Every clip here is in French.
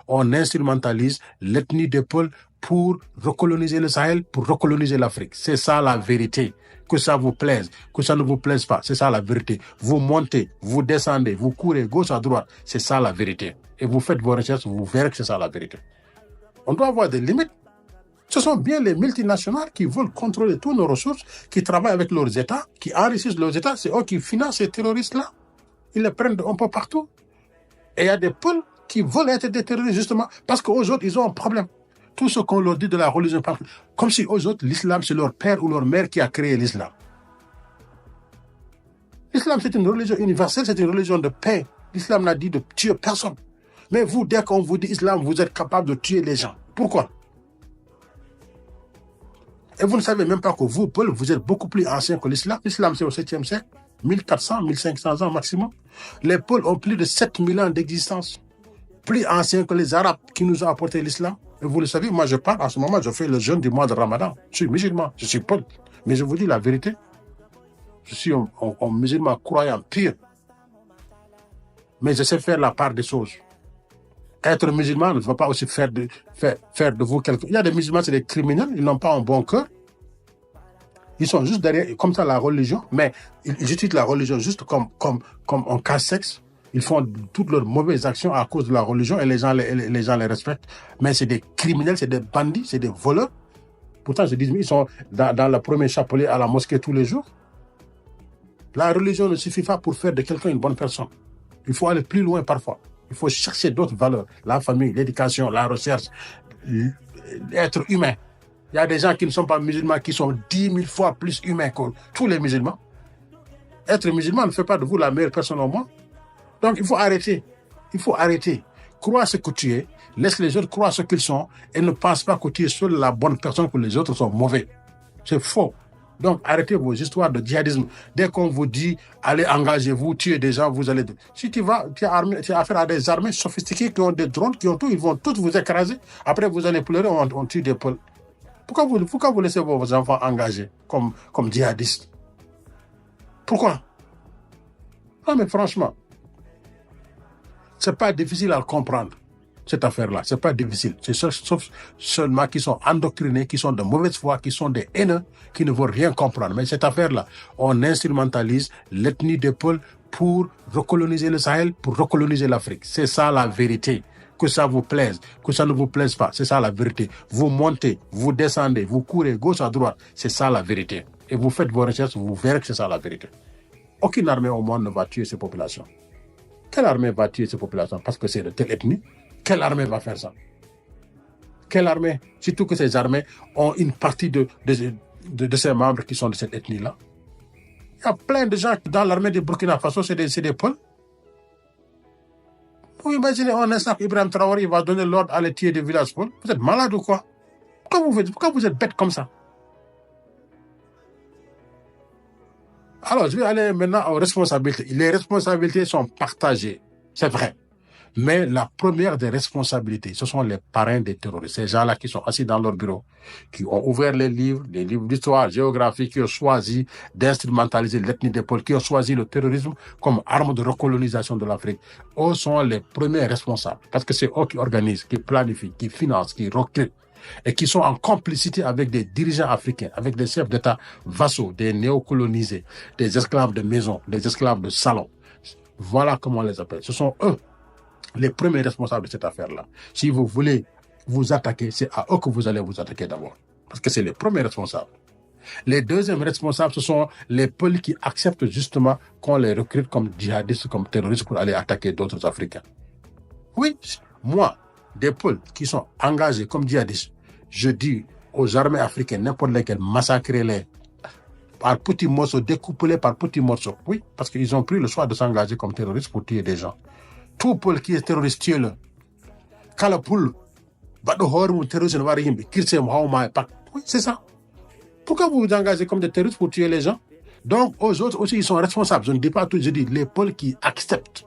on instrumentalise l'ethnie des Peuls pour recoloniser le Sahel, pour recoloniser l'Afrique. C'est ça la vérité. Que ça vous plaise, que ça ne vous plaise pas, c'est ça la vérité. Vous montez, vous descendez, vous courez gauche à droite, c'est ça la vérité. Et vous faites vos recherches, vous verrez que c'est ça la vérité. On doit avoir des limites. Ce sont bien les multinationales qui veulent contrôler toutes nos ressources, qui travaillent avec leurs États, qui enrichissent leurs États. C'est eux qui financent ces terroristes-là. Ils les prennent un peu partout. Et il y a des peuples qui veulent être des terroristes justement parce qu'aux autres, ils ont un problème. Tout ce qu'on leur dit de la religion, comme si aux autres, l'islam, c'est leur père ou leur mère qui a créé l'islam. L'islam, c'est une religion universelle, c'est une religion de paix. L'islam n'a dit de tuer personne. Mais vous, dès qu'on vous dit islam, vous êtes capable de tuer les gens. Pourquoi? Et vous ne savez même pas que vous, Paul, vous êtes beaucoup plus ancien que l'islam. L'islam, c'est au 7e siècle, 1400, 1500 ans maximum. Les Peuls ont plus de 7000 ans d'existence. Plus anciens que les Arabes qui nous ont apporté l'islam. Et vous le savez, moi je parle en ce moment, je fais le jeûne du mois de Ramadan. Je suis musulman, je suis Paul. Mais je vous dis la vérité. Je suis un musulman croyant pire. Mais je sais faire la part des choses. Être musulman ne va pas aussi faire de vous quelque chose. Il y a des musulmans, c'est des criminels, ils n'ont pas un bon cœur. Ils sont juste derrière, comme ça, la religion. Mais ils utilisent la religion juste comme un casse-sexe. Ils font toutes leurs mauvaises actions à cause de la religion et les gens les respectent. Mais c'est des criminels, c'est des bandits, c'est des voleurs. Pourtant, je dis, ils sont dans le premier chapelet à la mosquée tous les jours. La religion ne suffit pas pour faire de quelqu'un une bonne personne. Il faut aller plus loin parfois. Il faut chercher d'autres valeurs. La famille, l'éducation, la recherche, l'être humain. Il y a des gens qui ne sont pas musulmans qui sont 10 000 fois plus humains que tous les musulmans. Être musulman ne fait pas de vous la meilleure personne au monde. Donc, il faut arrêter. Il faut arrêter. Crois ce que tu es. Laisse les autres croire ce qu'ils sont et ne pense pas que tu es seul la bonne personne, que les autres sont mauvais. C'est faux. Donc, arrêtez vos histoires de djihadisme. Dès qu'on vous dit, allez, engagez-vous, tuez des gens, vous allez... Si tu as affaire à des armées sophistiquées qui ont des drones, qui ont tout, ils vont tous vous écraser. Après, vous allez pleurer, on tue des Peuls. Pourquoi vous laissez vos enfants engagés comme djihadistes? Pourquoi? Non, mais franchement, c'est pas difficile à comprendre, cette affaire-là. C'est pas difficile. C'est sauf seulement qui sont endoctrinés, qui sont de mauvaise foi, qui sont des haineux, qui ne veulent rien comprendre. Mais cette affaire-là, on instrumentalise l'ethnie des Peuls pour recoloniser le Sahel, pour recoloniser l'Afrique. C'est ça la vérité. Que ça vous plaise, que ça ne vous plaise pas, c'est ça la vérité. Vous montez, vous descendez, vous courez gauche à droite, c'est ça la vérité. Et vous faites vos recherches, vous verrez que c'est ça la vérité. Aucune armée au monde ne va tuer ces populations. Quelle armée va tuer ces populations parce que c'est de telle ethnie? Quelle armée va faire ça? Quelle armée? Surtout que ces armées ont une partie de ces membres qui sont de cette ethnie-là. Il y a plein de gens dans l'armée du Burkina Faso, c'est des Peuls. Vous imaginez un instant qu'Ibrahim Traoré va donner l'ordre à les tuer des villages Peuls? Vous êtes malade ou quoi? Pourquoi vous êtes bête comme ça? Alors, je vais aller maintenant aux responsabilités. Les responsabilités sont partagées, c'est vrai. Mais la première des responsabilités, ce sont les parrains des terroristes. Ces gens-là qui sont assis dans leur bureau, qui ont ouvert les livres d'histoire, géographie, qui ont choisi d'instrumentaliser l'ethnie des Peuls, qui ont choisi le terrorisme comme arme de recolonisation de l'Afrique. Eux sont les premiers responsables. Parce que c'est eux qui organisent, qui planifient, qui financent, qui recrutent. Et qui sont en complicité avec des dirigeants africains, avec des chefs d'État vassaux, des néocolonisés, des esclaves de maison, des esclaves de salon. Voilà comment on les appelle. Ce sont eux les premiers responsables de cette affaire-là. Si vous voulez vous attaquer, c'est à eux que vous allez vous attaquer d'abord. Parce que c'est les premiers responsables. Les deuxièmes responsables, ce sont les Peuls qui acceptent justement qu'on les recrute comme djihadistes, comme terroristes pour aller attaquer d'autres Africains. Oui, moi, des Peuls qui sont engagés comme djihadistes, je dis aux armées africaines, n'importe lesquelles, massacrez-les par petits morceaux, découpez-les par petits morceaux. Oui, parce qu'ils ont pris le choix de s'engager comme terroristes pour tuer des gens. Tout Peul qui est terroriste, tuez-le. Kala Peul, terroriste, oui, c'est ça. Pourquoi vous vous engagez comme des terroristes pour tuer les gens? Donc, aux autres aussi, ils sont responsables. Je ne dis pas tout, je dis les Peuls qui acceptent.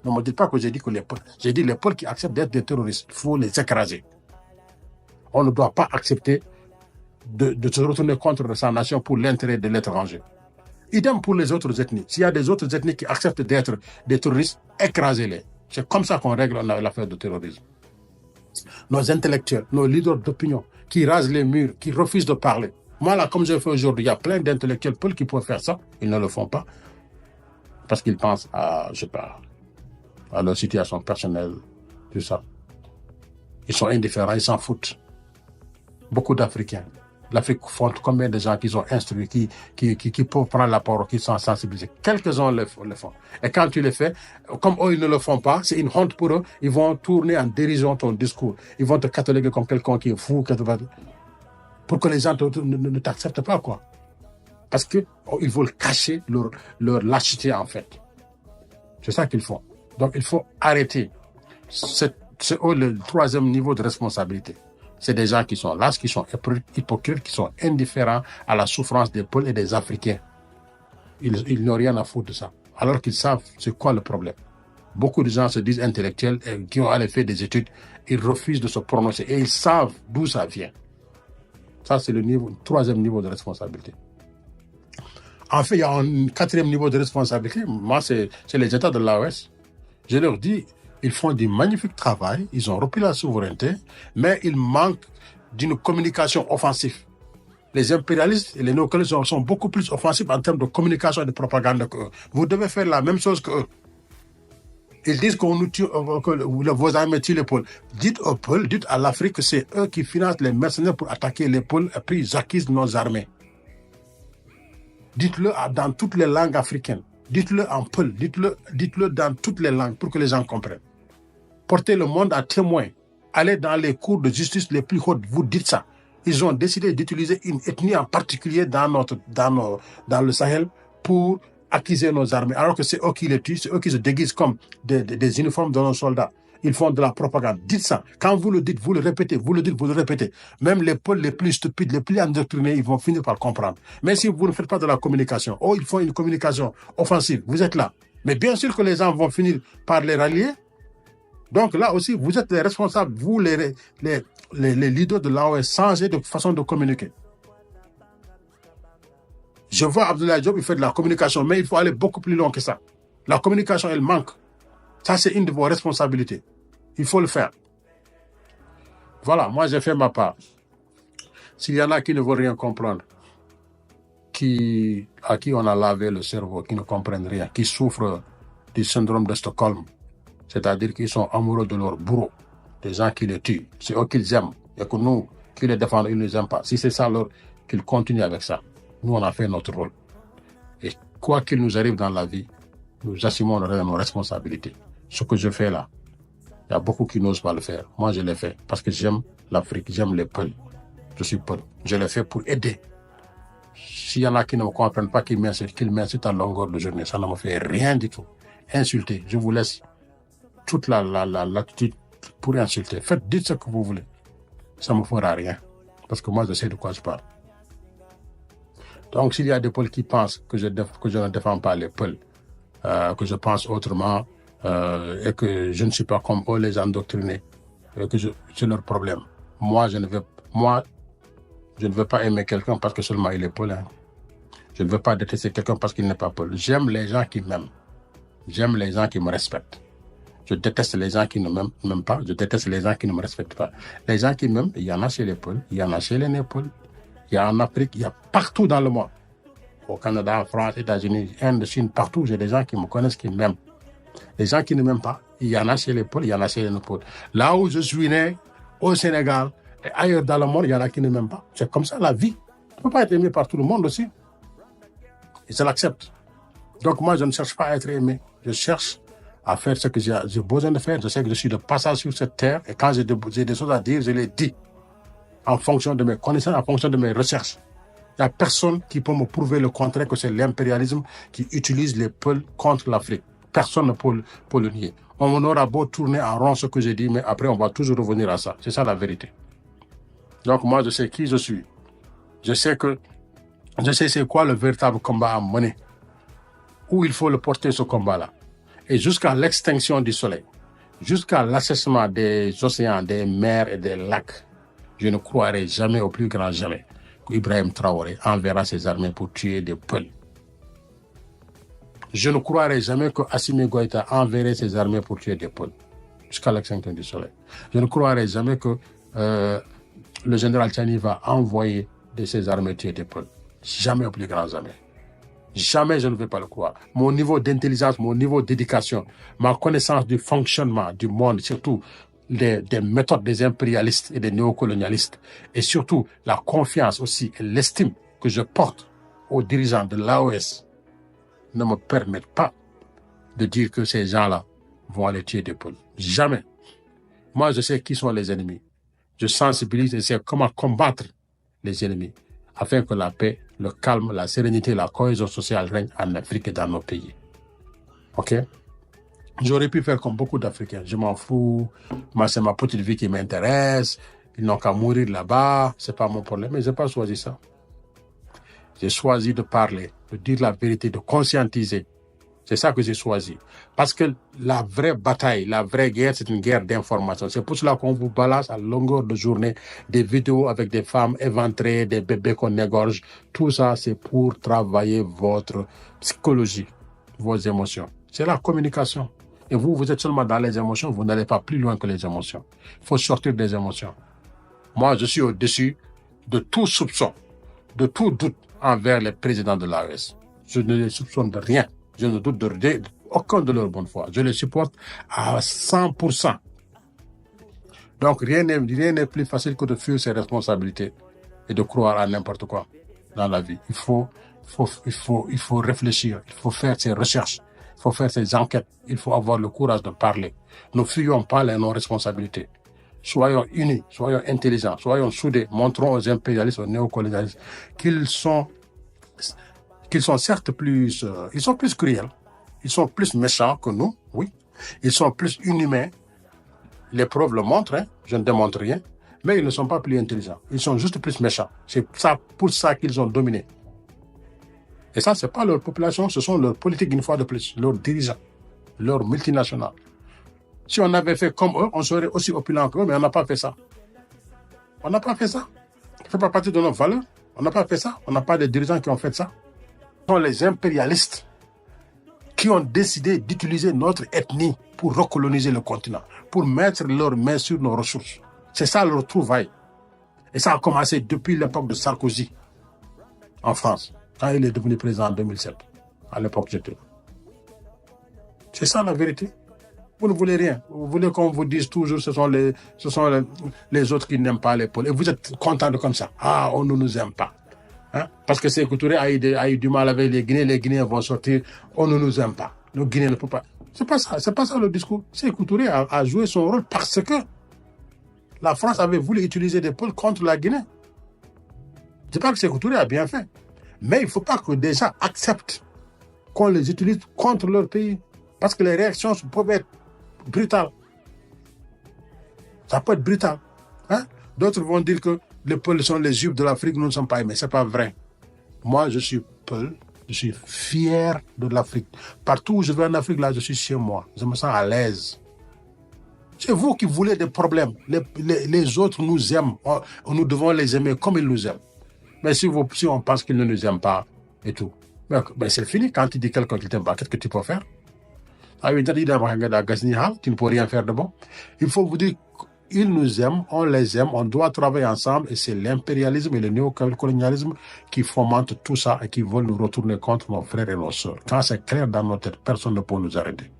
Ne me dites pas que j'ai dit que les Peuls. J'ai dit les Peuls qui acceptent d'être des terroristes. Il faut les écraser. On ne doit pas accepter de se retourner contre sa nation pour l'intérêt de l'étranger. Idem pour les autres ethnies. S'il y a des autres ethnies qui acceptent d'être des terroristes, écrasez-les. C'est comme ça qu'on règle l'affaire de terrorisme. nos intellectuels, nos leaders d'opinion, qui rasent les murs, qui refusent de parler. Moi, là, comme je le fais aujourd'hui, il y a plein d'intellectuels Paul qui pourraient faire ça. Ils ne le font pas parce qu'ils pensent à, je sais pas, à leur situation personnelle, tout ça. Ils sont indifférents, ils s'en foutent. Beaucoup d'Africains. L'Afrique compte combien de gens qui ont instruits, qui peuvent prendre la parole, qui sont sensibilisés. Quelques-uns le font. Et quand tu le fais, comme eux, ils ne le font pas, c'est une honte pour eux. Ils vont tourner en dérision ton discours. Ils vont te cataloguer comme quelqu'un qui est fou, pour que les gens ne t'acceptent pas, quoi. Parce qu'ils veulent cacher leur lâcheté, en fait. C'est ça qu'ils font. Donc, il faut arrêter. C'est le troisième niveau de responsabilité. C'est des gens qui sont lâches, qui sont hypocrites, qui sont indifférents à la souffrance des peuples et des Africains. Ils n'ont rien à foutre de ça. Alors qu'ils savent c'est quoi le problème. Beaucoup de gens se disent intellectuels et qui ont allé faire des études. Ils refusent de se prononcer et ils savent d'où ça vient. Ça, c'est le troisième niveau de responsabilité. En fait, il y a un quatrième niveau de responsabilité. Moi, c'est les États de l'AOS. Je leur dis, ils font du magnifique travail, ils ont repris la souveraineté, mais il manque d'une communication offensive. Les impérialistes et les néocolonialistes sont beaucoup plus offensifs en termes de communication et de propagande qu'eux. Vous devez faire la même chose qu'eux. Ils disent qu'on nous tue, que vos armées tuent les pôles. Dites aux pôles, dites à l'Afrique que c'est eux qui financent les mercenaires pour attaquer les pôles et puis ils acquisent nos armées. Dites-le dans toutes les langues africaines. Dites-le en peul, dites-le dans toutes les langues pour que les gens comprennent. Portez le monde à témoin. Allez dans les cours de justice les plus hautes. Vous dites ça. Ils ont décidé d'utiliser une ethnie en particulier dans le Sahel pour acquérir nos armées. Alors que c'est eux qui les tuent, c'est eux qui se déguisent comme des uniformes de nos soldats. Ils font de la propagande. Dites ça. Quand vous le dites, vous le répétez, vous le dites, vous le répétez. Même les peuples les plus stupides, les plus endoctrinés, ils vont finir par comprendre. Mais si vous ne faites pas de la communication, ils font une communication offensive, vous êtes là. Mais bien sûr que les gens vont finir par les rallier. Donc là aussi, vous êtes les responsables, vous les leaders de l'AOS, changer de façon de communiquer. Je vois Abdoulaye Diop, il fait de la communication, mais il faut aller beaucoup plus loin que ça. La communication, elle manque. Ça, c'est une de vos responsabilités. Il faut le faire. Voilà, moi, j'ai fait ma part. S'il y en a qui ne veulent rien comprendre, à qui on a lavé le cerveau, qui ne comprennent rien, qui souffrent du syndrome de Stockholm, c'est-à-dire qu'ils sont amoureux de leur bourreau, des gens qui les tuent, c'est eux qu'ils aiment, et que nous, qui les défendons, ils ne les aiment pas. Si c'est ça, alors qu'ils continuent avec ça. Nous, on a fait notre rôle. Et quoi qu'il nous arrive dans la vie, nous assumons nos responsabilités. Ce que je fais là, il y a beaucoup qui n'osent pas le faire. Moi, je l'ai fait parce que j'aime l'Afrique, j'aime les peuples. Je suis peul. Je l'ai fait pour aider. S'il y en a qui ne me comprennent pas, qu'ils m'insultent à longueur de journée, ça ne me fait rien du tout. Insulter, je vous laisse toute l'attitude pour insulter. Dites ce que vous voulez. Ça ne me fera rien. Parce que moi, je sais de quoi je parle. Donc, s'il y a des peuples qui pensent que je ne défends pas les peuples, que je pense autrement, et que je ne suis pas comme eux, les endoctrinés, que c'est leur problème. Moi, je ne veux pas aimer quelqu'un parce que seulement il est peul. Hein. Je ne veux pas détester quelqu'un parce qu'il n'est pas peul. J'aime les gens qui m'aiment. J'aime les gens qui me respectent. Je déteste les gens qui ne m'aiment pas. Je déteste les gens qui ne me respectent pas. Les gens qui m'aiment, il y en a chez les peuls, il y en a chez les népeuls, il y a en Afrique, il y a partout dans le monde. Au Canada, en France, États-Unis, Inde, Chine, partout, j'ai des gens qui me connaissent, qui m'aiment. Les gens qui ne m'aiment pas, il y en a chez les peuls, il y en a chez les népeuls. Là où je suis né, au Sénégal, et ailleurs dans le monde, il y en a qui ne m'aiment pas. C'est comme ça la vie. Tu ne peux pas être aimé par tout le monde aussi. Et je l'accepte. Donc moi, je ne cherche pas à être aimé. Je cherche à faire ce que j'ai besoin de faire. Je sais que je suis de passage sur cette terre. Et quand j'ai des choses à dire, je les dis. En fonction de mes connaissances, en fonction de mes recherches. Il n'y a personne qui peut me prouver le contraire que c'est l'impérialisme qui utilise les peuples contre l'Afrique. Personne ne peut le nier. On aura beau tourner en rond ce que j'ai dit, mais après, on va toujours revenir à ça. C'est ça la vérité. Donc moi, je sais qui je suis. Je sais c'est quoi le véritable combat à mener. Où il faut le porter, ce combat-là. Et jusqu'à l'extinction du soleil, jusqu'à l'assèchement des océans, des mers et des lacs, je ne croirai jamais, au plus grand jamais, qu'Ibrahim Traoré enverra ses armées pour tuer des peuples. Je ne croirai jamais que Assimi Goïta enverrait ses armées pour tuer des peuples. jusqu'à l'extinction du soleil. Je ne croirais jamais que le général Tchani va envoyer de ses armées tuer des peuples. Jamais, au plus grand jamais. Jamais je ne vais pas le croire. Mon niveau d'intelligence, mon niveau d'éducation, ma connaissance du fonctionnement du monde, surtout des méthodes des impérialistes et des néocolonialistes, et surtout la confiance aussi et l'estime que je porte aux dirigeants de l'AOS ne me permettent pas de dire que ces gens-là vont aller tuer des peuples. Jamais. Moi, je sais qui sont les ennemis. Je sensibilise et sais comment combattre les ennemis afin que la paix, le calme, la sérénité, la cohésion sociale règnent en Afrique et dans nos pays. OK? J'aurais pu faire comme beaucoup d'Africains. Je m'en fous. Moi, c'est ma petite vie qui m'intéresse. Ils n'ont qu'à mourir là-bas. C'est pas mon problème. Mais je n'ai pas choisi ça. J'ai choisi de parler, de dire la vérité, de conscientiser. C'est ça que j'ai choisi. Parce que la vraie bataille, la vraie guerre, c'est une guerre d'information. C'est pour cela qu'on vous balance à longueur de journée des vidéos avec des femmes éventrées, des bébés qu'on égorge. Tout ça, c'est pour travailler votre psychologie, vos émotions. C'est la communication. Et vous, vous êtes seulement dans les émotions, vous n'allez pas plus loin que les émotions. Il faut sortir des émotions. Moi, je suis au-dessus de tout soupçon, de tout doute envers les présidents de l'AES. Je ne les soupçonne de rien. Je ne doute de aucun de leur bonne foi. Je les supporte à 100%. Donc, rien n'est plus facile que de fuir ses responsabilités et de croire à n'importe quoi dans la vie. Il faut réfléchir, il faut faire ses recherches, il faut faire ses enquêtes, il faut avoir le courage de parler. Ne fuyons pas nos responsabilités. Soyons unis, soyons intelligents, soyons soudés, montrons aux impérialistes, aux néocolonialistes qu'ils sont certes plus, ils sont plus cruels, ils sont plus méchants que nous, oui, ils sont plus inhumains, les preuves le montrent, hein, je ne démontre rien, mais ils ne sont pas plus intelligents, ils sont juste plus méchants, c'est ça, pour ça qu'ils ont dominé. Et ça, c'est pas leur population, ce sont leurs politiques une fois de plus, leurs dirigeants, leurs multinationales. Si on avait fait comme eux, on serait aussi opulent qu'eux, mais on n'a pas fait ça. On n'a pas fait ça. Ça ne fait pas partie de nos valeurs. On n'a pas fait ça. On n'a pas de dirigeants qui ont fait ça. Ce sont les impérialistes qui ont décidé d'utiliser notre ethnie pour recoloniser le continent, pour mettre leurs mains sur nos ressources. C'est ça leur trouvaille. Et ça a commencé depuis l'époque de Sarkozy en France, quand il est devenu président en 2007. À l'époque, j'étais. C'est ça la vérité. Vous ne voulez rien. Vous voulez qu'on vous dise toujours ce sont les autres qui n'aiment pas les peuples. Et vous êtes content de comme ça. Ah, on ne nous aime pas. Hein? Parce que Sékou Touré a eu du mal avec les Guinéens. Les Guinéens vont sortir. On ne nous aime pas. Les Guinéens ne peuvent pas. C'est pas ça. C'est pas ça le discours. Sékou Touré a joué son rôle parce que la France avait voulu utiliser des peuples contre la Guinée. Je dis pas que Sékou Touré a bien fait. Mais il ne faut pas que des gens acceptent qu'on les utilise contre leur pays. Parce que les réactions peuvent être brutales. Ça peut être brutal. Hein? D'autres vont dire que les Peuls sont les juifs de l'Afrique, nous ne sommes pas aimés. Ce n'est pas vrai. Moi, je suis Peul, je suis fier de l'Afrique. Partout où je vais en Afrique, là, je suis chez moi. Je me sens à l'aise. C'est vous qui voulez des problèmes. Les autres nous aiment. Nous devons les aimer comme ils nous aiment. Mais si on pense qu'ils ne nous aiment pas et tout, ben c'est fini. Quand tu dis quelqu'un qui t'aime pas, qu'est-ce que tu peux faire? Tu ne peux rien faire de bon. Il faut vous dire qu'ils nous aiment, on les aime, on doit travailler ensemble et c'est l'impérialisme et le néocolonialisme qui fomentent tout ça et qui veulent nous retourner contre nos frères et nos sœurs. Quand c'est clair dans nos têtes, personne ne peut nous arrêter.